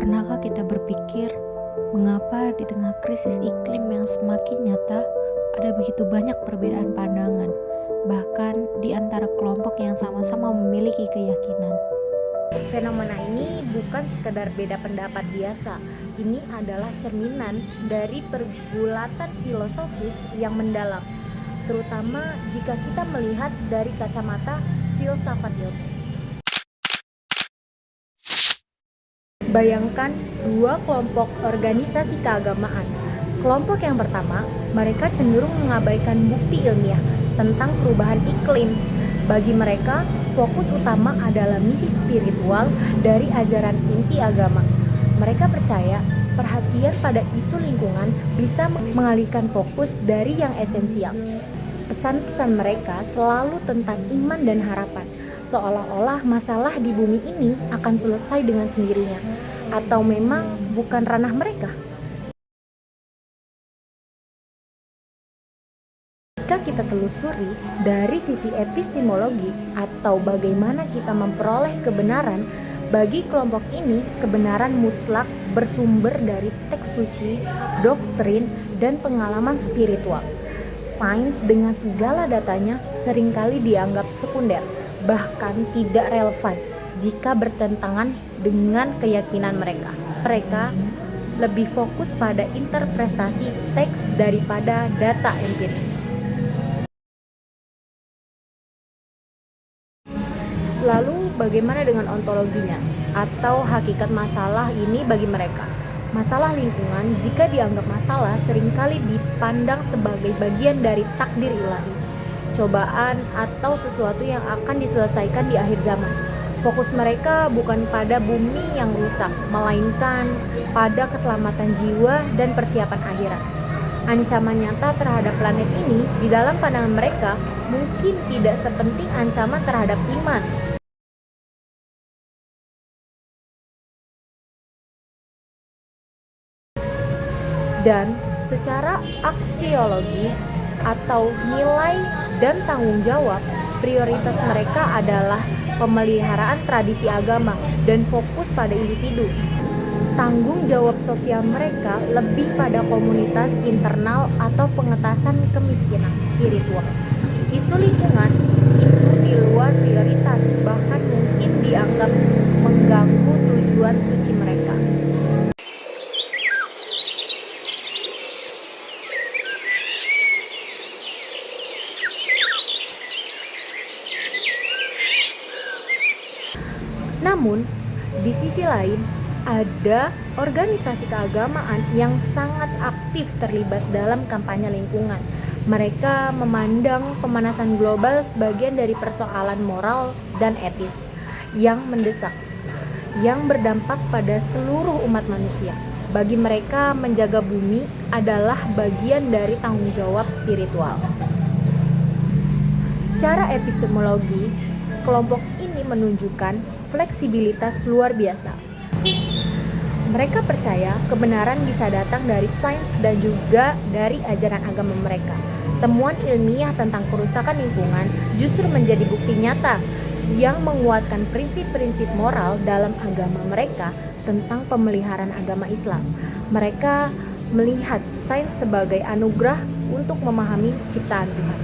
Pernahkah kita berpikir, mengapa di tengah krisis iklim yang semakin nyata, ada begitu banyak perbedaan pandangan, bahkan di antara kelompok yang sama-sama memiliki keyakinan? Fenomena ini bukan sekedar beda pendapat biasa. Ini adalah cerminan dari pergulatan filosofis yang mendalam, terutama jika kita melihat dari kacamata filsafat ilmu. Bayangkan dua kelompok organisasi keagamaan. Kelompok yang pertama, mereka cenderung mengabaikan bukti ilmiah tentang perubahan iklim. Bagi mereka, fokus utama adalah misi spiritual dari ajaran inti agama. Mereka percaya perhatian pada isu lingkungan bisa mengalihkan fokus dari yang esensial. Pesan-pesan mereka selalu tentang iman dan harapan, seolah-olah masalah di bumi ini akan selesai dengan sendirinya, atau memang bukan ranah mereka. Jika kita telusuri dari sisi epistemologi atau bagaimana kita memperoleh kebenaran, bagi kelompok ini kebenaran mutlak bersumber dari teks suci, doktrin, dan pengalaman spiritual. Sains dengan segala datanya seringkali dianggap sekunder, bahkan tidak relevan jika bertentangan dengan keyakinan mereka. Mereka lebih fokus pada interpretasi teks daripada data empiris. Lalu bagaimana dengan ontologinya atau hakikat masalah ini bagi mereka? Masalah lingkungan jika dianggap masalah seringkali dipandang sebagai bagian dari takdir ilahi, cobaan atau sesuatu yang akan diselesaikan di akhir zaman. Fokus mereka bukan pada bumi yang rusak, melainkan pada keselamatan jiwa dan persiapan akhirat. Ancaman nyata terhadap planet ini di dalam pandangan mereka mungkin tidak sepenting ancaman terhadap iman. Dan secara aksiologi atau nilai dan tanggung jawab, prioritas mereka adalah pemeliharaan tradisi agama dan fokus pada individu. Tanggung jawab sosial mereka lebih pada komunitas internal atau pengentasan kemiskinan spiritual. Isu lingkungan itu di luar prioritas, bahkan mungkin dianggap mengganggu tujuan suci mereka. Namun, di sisi lain, ada organisasi keagamaan yang sangat aktif terlibat dalam kampanye lingkungan. Mereka memandang pemanasan global sebagian dari persoalan moral dan etis yang mendesak, yang berdampak pada seluruh umat manusia. Bagi mereka, menjaga bumi adalah bagian dari tanggung jawab spiritual. Secara epistemologi, kelompok ini menunjukkan fleksibilitas luar biasa. Mereka percaya kebenaran bisa datang dari sains dan juga dari ajaran agama mereka. Temuan ilmiah tentang kerusakan lingkungan justru menjadi bukti nyata yang menguatkan prinsip-prinsip moral dalam agama mereka tentang pemeliharaan agama Islam. Mereka melihat sains sebagai anugerah untuk memahami ciptaan Tuhan.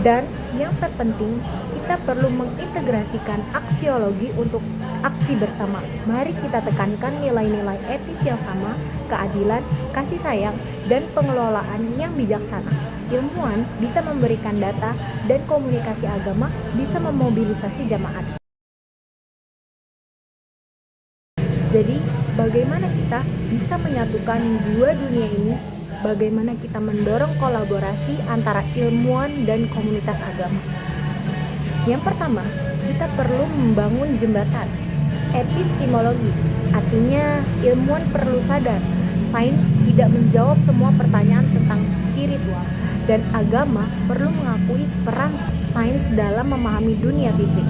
Dan yang terpenting, kita perlu mengintegrasikan aksiologi untuk aksi bersama. Mari kita tekankan nilai-nilai etis yang sama, keadilan, kasih sayang, dan pengelolaan yang bijaksana. Ilmuwan bisa memberikan data dan komunikasi agama bisa memobilisasi jamaat. Jadi, bagaimana kita bisa menyatukan dua dunia ini? Bagaimana kita mendorong kolaborasi antara ilmuwan dan komunitas agama? Yang pertama, kita perlu membangun jembatan. Epistemologi, artinya ilmuwan perlu sadar, sains tidak menjawab semua pertanyaan tentang spiritual, dan agama perlu mengakui peran sains dalam memahami dunia fisik.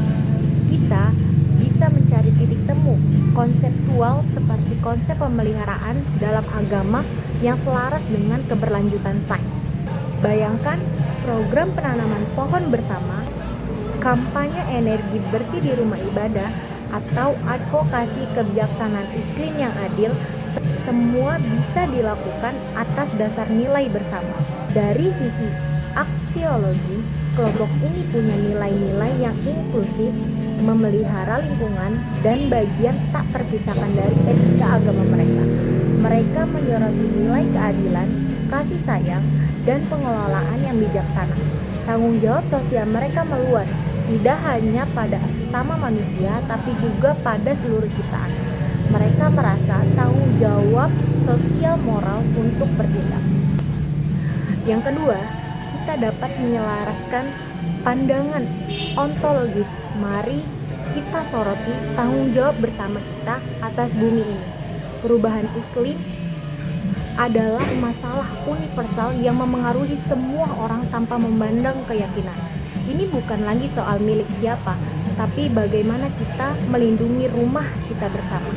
Kita bisa mencari titik temu konseptual seperti konsep pemeliharaan dalam agama yang selaras dengan keberlanjutan sains. Bayangkan program penanaman pohon bersama, kampanye energi bersih di rumah ibadah, atau advokasi kebijaksanaan iklim yang adil, semua bisa dilakukan atas dasar nilai bersama. Dari sisi aksiologi, kelompok ini punya nilai-nilai yang inklusif, memelihara lingkungan, dan bagian tak terpisahkan dari etika agama mereka. Mereka menyoroti nilai keadilan, kasih sayang, dan pengelolaan yang bijaksana. Tanggung jawab sosial mereka meluas, tidak hanya pada sesama manusia, tapi juga pada seluruh ciptaan. Mereka merasa tanggung jawab sosial moral untuk bertindak. Yang kedua, kita dapat menyelaraskan pandangan ontologis. Mari kita soroti tanggung jawab bersama kita atas bumi ini. Perubahan iklim adalah masalah universal yang memengaruhi semua orang tanpa memandang keyakinan. Ini bukan lagi soal milik siapa, tapi bagaimana kita melindungi rumah kita bersama.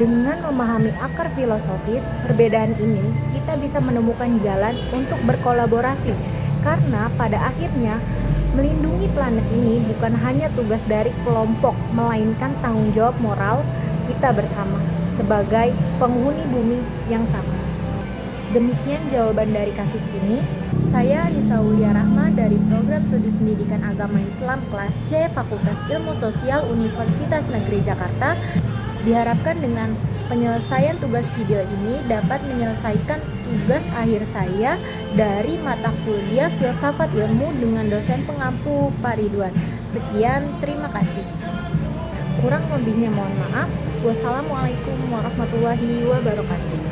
Dengan memahami akar filosofis perbedaan ini, kita bisa menemukan jalan untuk berkolaborasi. Karena pada akhirnya, melindungi planet ini bukan hanya tugas dari kelompok, melainkan tanggung jawab moral kita bersama sebagai penghuni bumi yang sama. Demikian jawaban dari kasus ini. Saya Nisa Aulia Rahma dari Program Studi Pendidikan Agama Islam kelas C Fakultas Ilmu Sosial Universitas Negeri Jakarta. Diharapkan dengan penyelesaian tugas video ini dapat menyelesaikan tugas akhir saya dari mata kuliah Filsafat Ilmu dengan dosen pengampu Pak Ridwan. Sekian, terima kasih. Kurang lebihnya mohon maaf. Wassalamualaikum warahmatullahi wabarakatuh.